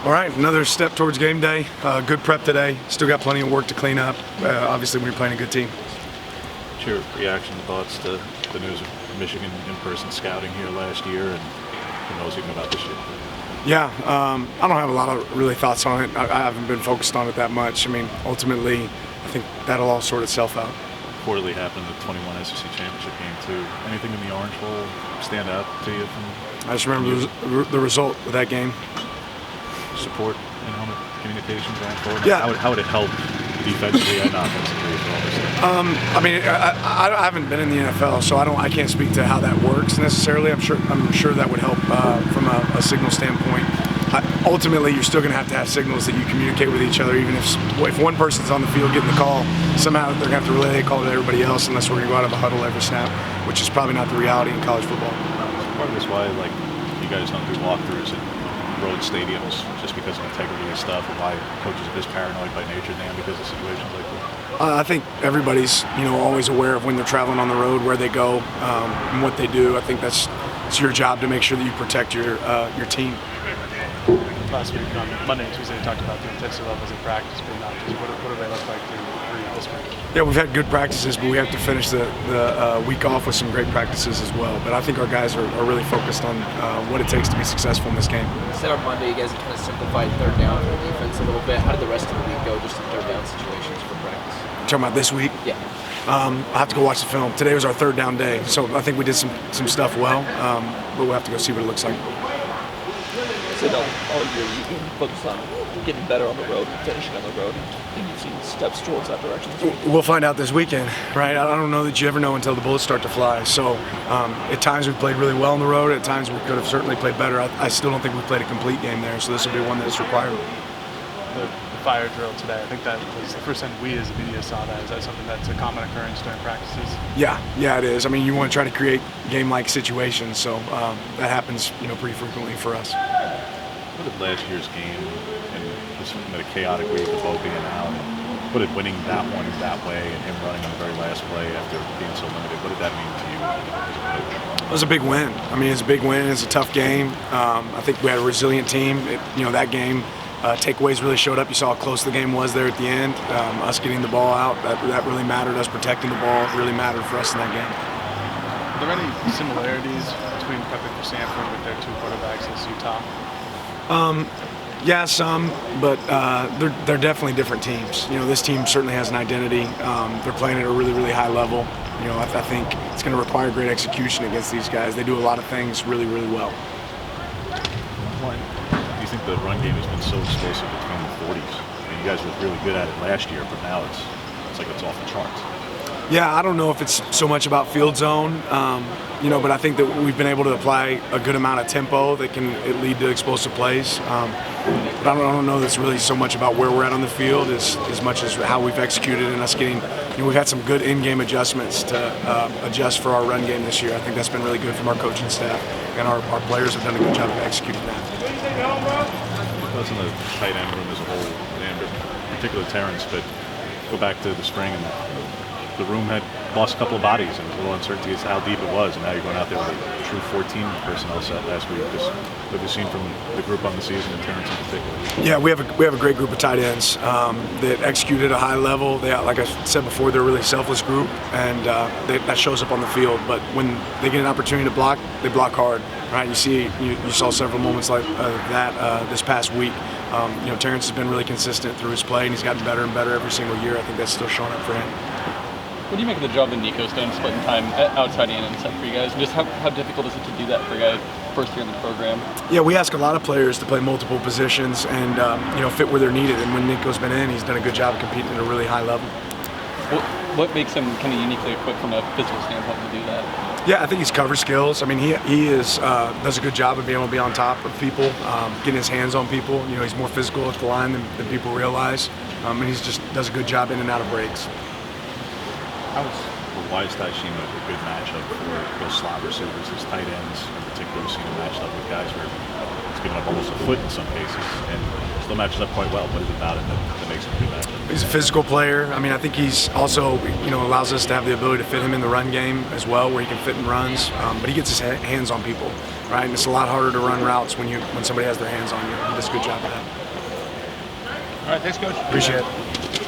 All right, another step towards game day. Good prep today. Still got plenty of work to clean up. Obviously, we're playing a good team. What's your reaction and thoughts to the news of Michigan in-person scouting here last year, and who knows even about this year? Yeah, I don't have a lot of really thoughts on it. I haven't been focused on it that much. I mean, ultimately, I think that'll all sort itself out. Reportedly happened at the 21 SEC championship game too. Anything in the Orange Bowl stand out to you? I just remember the result of that game. Support and helmet communication going forward? Yeah. How would it help defensively and offensively as well? I mean, I haven't been in the NFL, so I can't speak to how that works necessarily. I'm sure that would help from a signal standpoint. Ultimately, you're still going to have signals that you communicate with each other, even if one person's on the field getting the call, somehow they're going to have to relay the call to everybody else unless we're going to go out of a huddle every snap, which is probably not the reality in college football. Part of this why you guys don't do walkthroughs at road stadiums just because of integrity and stuff, and why coaches are this paranoid by nature, Dan, because of situations like this? I think everybody's always aware of when they're traveling on the road, where they go, and what they do. I think it's your job to make sure that you protect your team. Last week on Monday and Tuesday, we talked about the intensity levels of practice being up. What do they look like for you this week? Yeah, we've had good practices, but we have to finish the week off with some great practices as well. But I think our guys are really focused on what it takes to be successful in this game. You said on Monday you guys kind of simplified third down for the defense a little bit. How did the rest of the week go just in third down situations for practice? You're talking about this week? Yeah. I have to go watch the film. Today was our third down day, so I think we did some stuff well, but we'll have to go see what it looks like. So all year you've been focused on getting better on the road and finishing on the road, and you've seen steps towards that direction this week. We'll find out this weekend, right? I don't know that you ever know until the bullets start to fly. So at times we played really well on the road. At times we could have certainly played better. I still don't think we played a complete game there, so this will be one that's required. The fire drill today, I think that was the first time we as a media saw that. Is that something that's a common occurrence during practices? Yeah, it is. I mean, you want to try to create game-like situations, so that happens pretty frequently for us. What did last year's game, and just a chaotic week of both being out, and what did winning that one that way and him running on the very last play after being so limited, what did that mean to you? It was a big win. I mean, it's a big win. It's a tough game. I think we had a resilient team. That game, takeaways really showed up. You saw how close the game was there at the end. Us getting the ball out, that really mattered. Us protecting the ball really mattered for us in that game. Are there any similarities between prepping for Stanford with their two quarterbacks as Utah? Yeah, some, but they're definitely different teams. This team certainly has an identity. They're playing at a really, really high level. I think it's going to require great execution against these guys. They do a lot of things really, really well. Why do you think the run game has been so explosive between the 40s? I mean, you guys were really good at it last year, but now it's like it's off the charts. Yeah, I don't know if it's so much about field zone, but I think that we've been able to apply a good amount of tempo that can lead to explosive plays. But I don't know that's really so much about where we're at on the field as much as how we've executed and us getting. We've had some good in-game adjustments to adjust for our run game this year. I think that's been really good from our coaching staff, and our players have done a good job of executing that. That's in the tight end room as a whole, and in particular Terrence, but go back to the spring and the room had lost a couple of bodies, and there was a little uncertainty as to how deep it was, and now you're going out there with a true 14 personnel set last week. Just what have you seen from the group on the season, and Terrence in particular? Yeah, we have a great group of tight ends that execute at a high level. They, like I said before, they're a really selfless group, and that shows up on the field. But when they get an opportunity to block, they block hard. Right? You saw several moments like that this past week. Terrence has been really consistent through his play, and he's gotten better and better every single year. I think that's still showing up for him. What do you make of the job that Nico's done splitting time outside and inside for you guys? And just how difficult is it to do that for a guy first year in the program? Yeah, we ask a lot of players to play multiple positions and fit where they're needed. And when Nico's been in, he's done a good job of competing at a really high level. What makes him kind of uniquely equipped from a physical standpoint to do that? Yeah, I think he's cover skills. I mean, he does a good job of being able to be on top of people, getting his hands on people. He's more physical at the line than people realize, and he just does a good job in and out of breaks. Why is Taishima a good matchup for those slot receivers, his tight ends in particular? We've seen him matched up with guys where he's given up almost a foot in some cases, and still matches up quite well. What is it about it that makes him a good matchup? He's a physical player. I mean, I think he's also, allows us to have the ability to fit him in the run game as well, where he can fit in runs. But he gets his hands on people, right? And it's a lot harder to run routes when somebody has their hands on you. He does a good job of that. All right, thanks, Coach. Appreciate it.